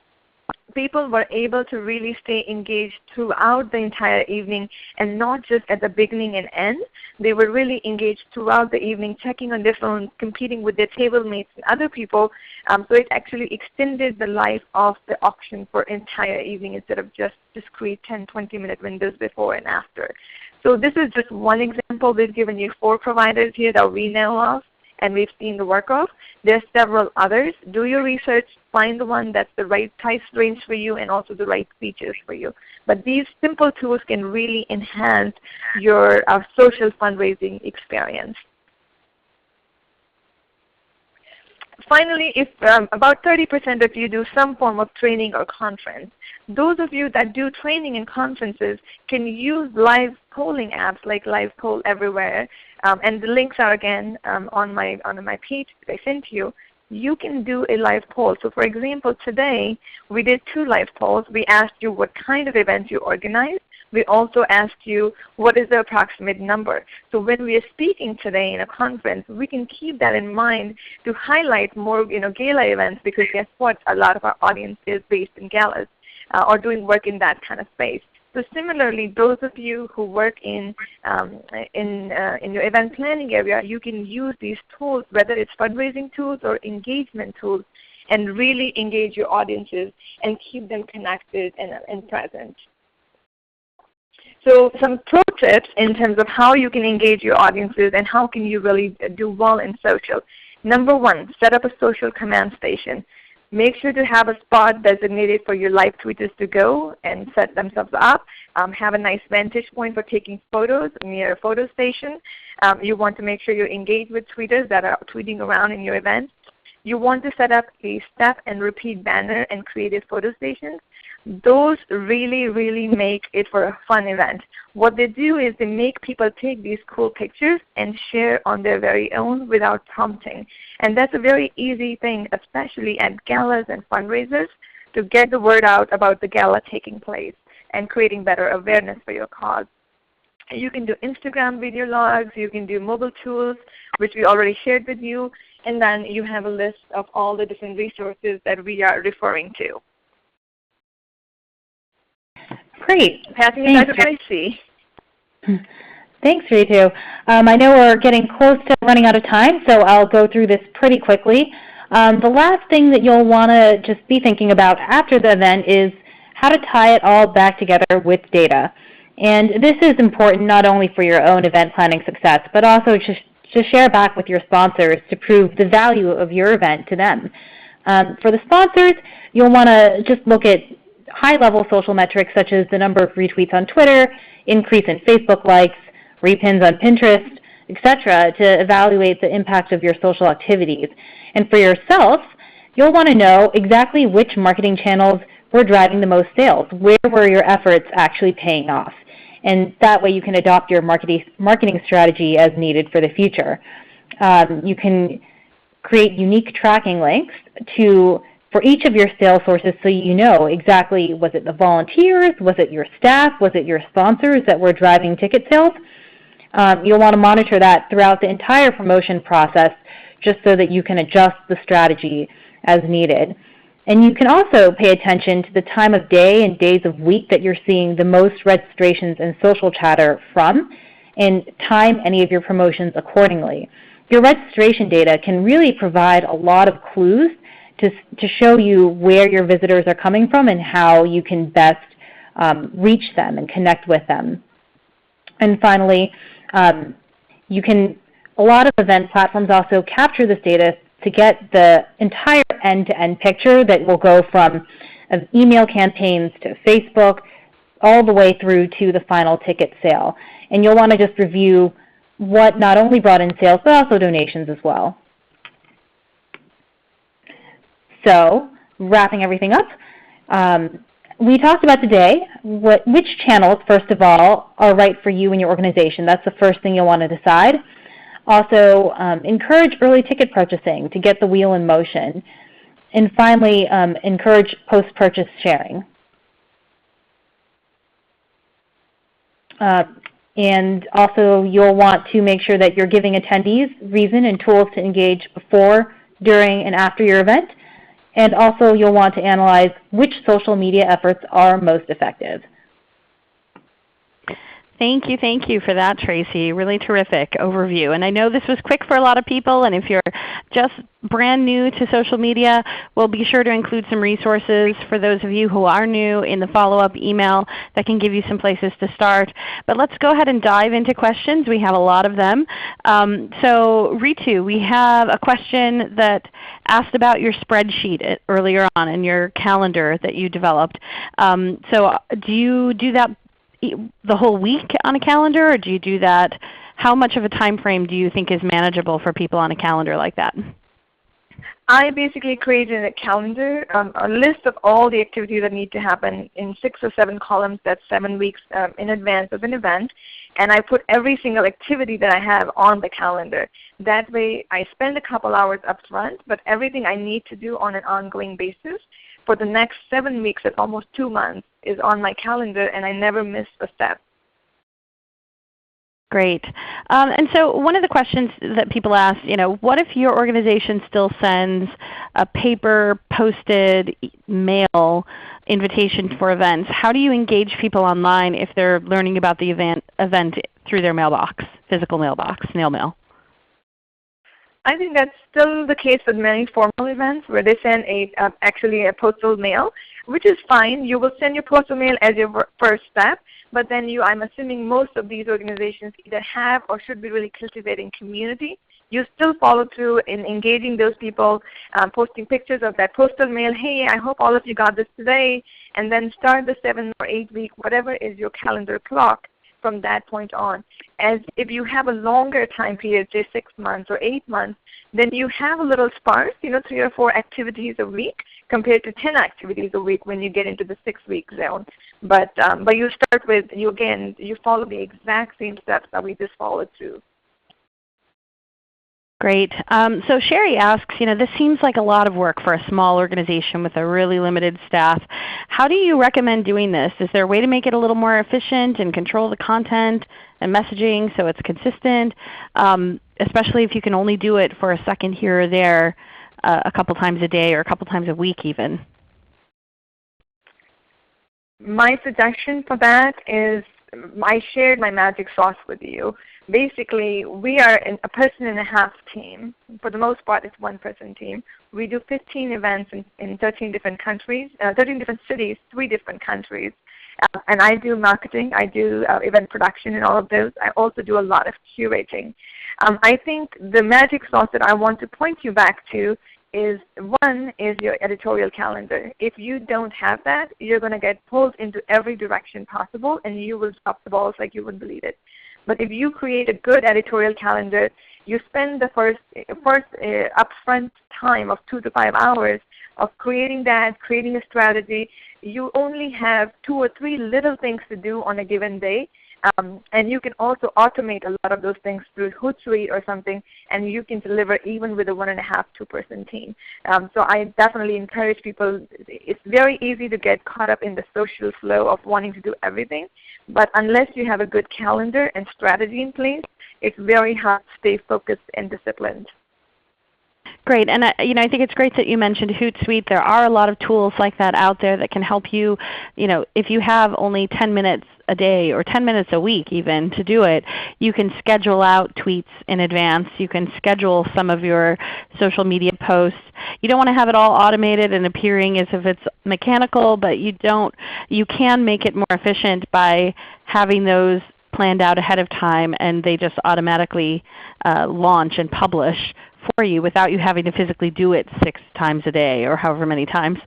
people were able to really stay engaged throughout the entire evening and not just at the beginning and end. They were really engaged throughout the evening, checking on their phones, competing with their table mates and other people. So it actually extended the life of the auction for entire evening instead of just discrete 10, 20-minute windows before and after. So this is just one example. We've given you 4 providers here that we know of and we've seen the work of. There's several others. Do your research, find the one that's the right price range for you and also the right features for you. But these simple tools can really enhance your social fundraising experience. Finally, if about 30% of you do some form of training or conference, those of you that do training and conferences can use live polling apps like Live Poll Everywhere, and the links are again on my page that I sent you. You can do a live poll. So for example, today we did 2 live polls. We asked you what kind of events you organize. We also asked you what is the approximate number. So when we are speaking today in a conference, we can keep that in mind to highlight more gala events, because guess what? A lot of our audience is based in galas or doing work in that kind of space. So similarly, those of you who work in your event planning area, you can use these tools, whether it's fundraising tools or engagement tools, and really engage your audiences and keep them connected and present. So some pro tips in terms of how you can engage your audiences and how can you really do well in social. Number 1, set up a social command station. Make sure to have a spot designated for your live tweeters to go and set themselves up. Have a nice vantage point for taking photos near a photo station. You want to make sure you engage with tweeters that are tweeting around in your event. You want to set up a step and repeat banner and creative photo stations. Those really, really make it for a fun event. What they do is they make people take these cool pictures and share on their very own without prompting. And that's a very easy thing, especially at galas and fundraisers, to get the word out about the gala taking place and creating better awareness for your cause. You can do Instagram video logs, you can do mobile tools, which we already shared with you, and then you have a list of all the different resources that we are referring to. Great. Passing it back to Tracy. Thanks, Ritu. I know we're getting close to running out of time, so I'll go through this pretty quickly. The last thing that you'll want to just be thinking about after the event is how to tie it all back together with data. And this is important not only for your own event planning success, but also to share back with your sponsors to prove the value of your event to them. For the sponsors, you'll want to just look at high-level social metrics such as the number of retweets on Twitter, increase in Facebook likes, repins on Pinterest, etc., to evaluate the impact of your social activities. And for yourself, you'll want to know exactly which marketing channels were driving the most sales. Where were your efforts actually paying off? And that way you can adopt your marketing strategy as needed for the future. You can create unique tracking links for each of your sales sources, so you know exactly, was it the volunteers, was it your staff, was it your sponsors that were driving ticket sales? You'll want to monitor that throughout the entire promotion process, just so that you can adjust the strategy as needed. And you can also pay attention to the time of day and days of week that you're seeing the most registrations and social chatter from, and time any of your promotions accordingly. Your registration data can really provide a lot of clues to show you where your visitors are coming from and how you can best reach them and connect with them. And finally, a lot of event platforms also capture this data to get the entire end-to-end picture that will go from email campaigns to Facebook all the way through to the final ticket sale. And you'll want to just review what not only brought in sales but also donations as well. So, wrapping everything up, we talked about today which channels, first of all, are right for you and your organization. That's the first thing you'll want to decide. Also, encourage early ticket purchasing to get the wheel in motion. And finally, encourage post-purchase sharing. And also, you'll want to make sure that you're giving attendees reason and tools to engage before, during, and after your event. And also, you'll want to analyze which social media efforts are most effective. Thank you for that, Tracy. Really terrific overview. And I know this was quick for a lot of people, and if you're just brand new to social media, we'll be sure to include some resources for those of you who are new in the follow-up email that can give you some places to start. But let's go ahead and dive into questions. We have a lot of them. So Ritu, we have a question that asked about your spreadsheet earlier on and your calendar that you developed. So do you do that the whole week on a calendar, or do you do that? How much of a time frame do you think is manageable for people on a calendar like that? I basically created a calendar, a list of all the activities that need to happen in 6 or 7 columns. That's 7 weeks in advance of an event. And I put every single activity that I have on the calendar. That way I spend a couple hours up front, but everything I need to do on an ongoing basis for the next 7 weeks, that's almost 2 months, is on my calendar, and I never miss a step. Great. And so one of the questions that people ask, what if your organization still sends a paper posted mail invitation for events? How do you engage people online if they're learning about the event through their mailbox, physical mailbox, snail mail? I think that's still the case with many formal events where they send actually a postal mail, which is fine. You will send your postal mail as your first step, but then I'm assuming most of these organizations either have or should be really cultivating community. You still follow through in engaging those people, posting pictures of that postal mail. Hey, I hope all of you got this today, and then start the 7 or 8 week, whatever is your calendar clock from that point on. As if you have a longer time period, say 6 months or 8 months, then you have a little sparse, 3 or 4 activities a week compared to 10 activities a week when you get into the 6-week zone. But you start with, you follow the exact same steps that we just followed through. Great. So Sherry asks, this seems like a lot of work for a small organization with a really limited staff. How do you recommend doing this? Is there a way to make it a little more efficient and control the content and messaging so it's consistent, especially if you can only do it for a second here or there a couple times a day or a couple times a week even? My suggestion for that is I shared my magic sauce with you. Basically, we are a 1.5-person team. For the most part, it's 1-person team. We do 15 events in 13 different countries, 13 different cities, 3 different countries. And I do marketing. I do event production and all of those. I also do a lot of curating. I think the magic sauce that I want to point you back to is, one, is your editorial calendar. If you don't have that, you're going to get pulled into every direction possible, and you will drop the balls like you wouldn't believe it. But if you create a good editorial calendar, you spend the first upfront time of 2 to 5 hours of creating that, creating a strategy. You only have 2 or 3 little things to do on a given day. And you can also automate a lot of those things through Hootsuite or something, and you can deliver even with a 1.5-2-person team. So I definitely encourage people. It's very easy to get caught up in the social flow of wanting to do everything, but unless you have a good calendar and strategy in place, it's very hard to stay focused and disciplined. Great, and I think it's great that you mentioned Hootsuite. There are a lot of tools like that out there that can help you. If you have only 10 minutes a day or 10 minutes a week even to do it, you can schedule out tweets in advance. You can schedule some of your social media posts. You don't want to have it all automated and appearing as if it's mechanical, but you can make it more efficient by having those planned out ahead of time, and they just automatically launch and publish for you without you having to physically do it 6 times a day or however many times.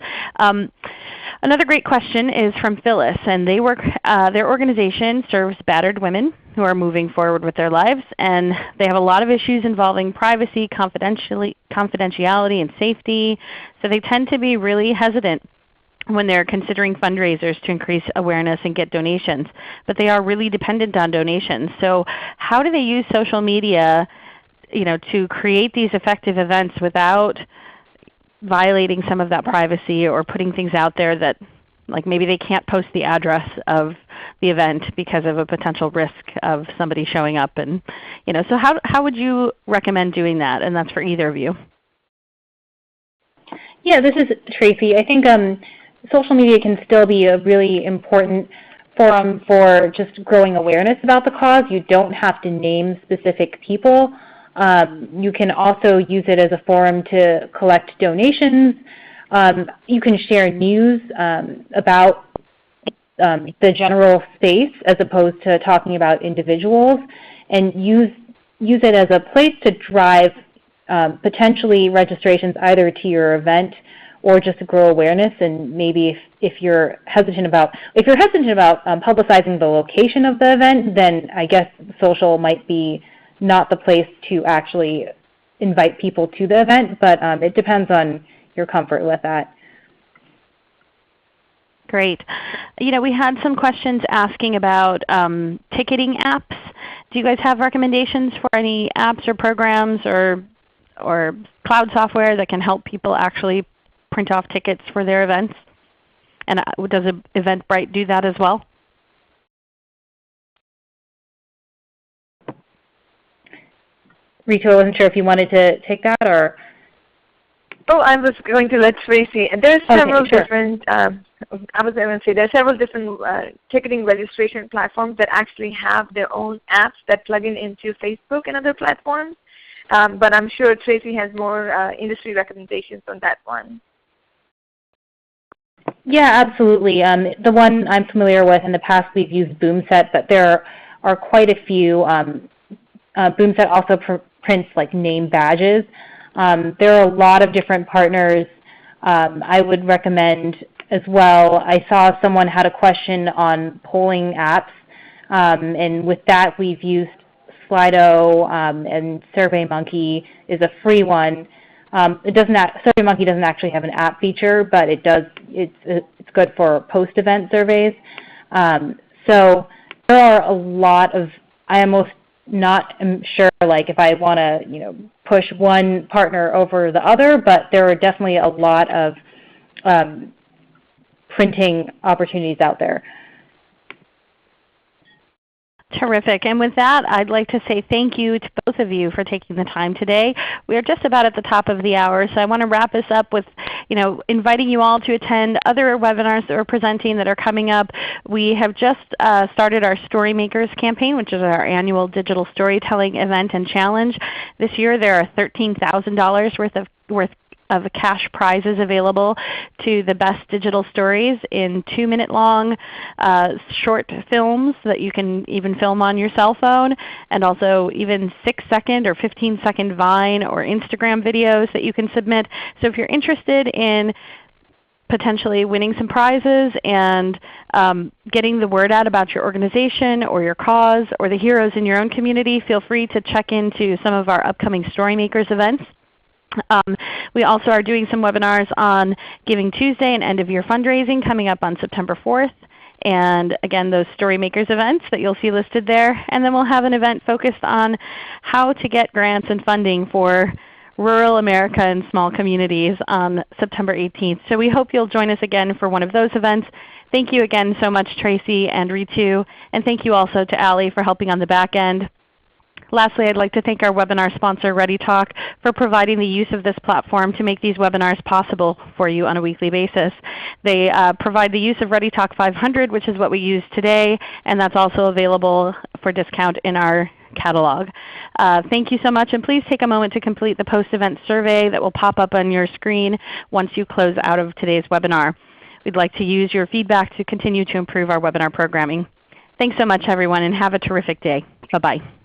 Another great question is from Phyllis, and their organization serves battered women who are moving forward with their lives, and they have a lot of issues involving privacy, confidentiality, and safety, so they tend to be really hesitant when they're considering fundraisers to increase awareness and get donations. But they are really dependent on donations. So how do they use social media to create these effective events without violating some of that privacy or putting things out there that, like, maybe they can't post the address of the event because of a potential risk of somebody showing up? And so how would you recommend doing that? And that's for either of you. Yeah, this is Tracy. I think social media can still be a really important forum for just growing awareness about the cause. You don't have to name specific people. You can also use it as a forum to collect donations. You can share news about the general space as opposed to talking about individuals, and use it as a place to drive potentially registrations either to your event or just to grow awareness. And maybe if you're hesitant about publicizing the location of the event, then I guess social might be not the place to actually invite people to the event, but it depends on your comfort with that. Great. We had some questions asking about ticketing apps. Do you guys have recommendations for any apps or programs or cloud software that can help people actually print off tickets for their events? And does Eventbrite do that as well? Ritu, I wasn't sure if you wanted to take that or. Oh, I was going to let Tracy. There are several sure. different. I was going to say there are several different ticketing registration platforms that actually have their own apps that plug into Facebook and other platforms. But I'm sure Tracy has more industry recommendations on that one. Yeah, absolutely. The one I'm familiar with, in the past we've used Boomset, but there are quite a few. Boomset also prints like name badges. There are a lot of different partners I would recommend as well. I saw someone had a question on polling apps, and with that we've used Slido, and SurveyMonkey is a free one. SurveyMonkey doesn't actually have an app feature, but it does. It's good for post-event surveys. So there are a lot of. I almost not sure like if I want to push one partner over the other, but there are definitely a lot of printing opportunities out there. Terrific. And with that, I'd like to say thank you to both of you for taking the time today. We are just about at the top of the hour, so I want to wrap this up with inviting you all to attend other webinars that we're presenting that are coming up. We have just started our Storymakers campaign, which is our annual digital storytelling event and challenge. This year there are $13,000 worth of cash prizes available to the best digital stories in 2-minute long short films that you can even film on your cell phone, and also even 6-second or 15-second Vine or Instagram videos that you can submit. So if you're interested in potentially winning some prizes and getting the word out about your organization or your cause or the heroes in your own community, feel free to check into some of our upcoming Storymakers events. We also are doing some webinars on Giving Tuesday and end-of-year fundraising coming up on September 4th. And again, those Storymakers events that you'll see listed there. And then we'll have an event focused on how to get grants and funding for rural America and small communities on September 18th. So we hope you'll join us again for one of those events. Thank you again so much, Tracy and Ritu. And thank you also to Allie for helping on the back end. Lastly, I'd like to thank our webinar sponsor, ReadyTalk, for providing the use of this platform to make these webinars possible for you on a weekly basis. They provide the use of ReadyTalk 500, which is what we use today, and that's also available for discount in our catalog. Thank you so much, and please take a moment to complete the post-event survey that will pop up on your screen once you close out of today's webinar. We'd like to use your feedback to continue to improve our webinar programming. Thanks so much, everyone, and have a terrific day. Bye-bye.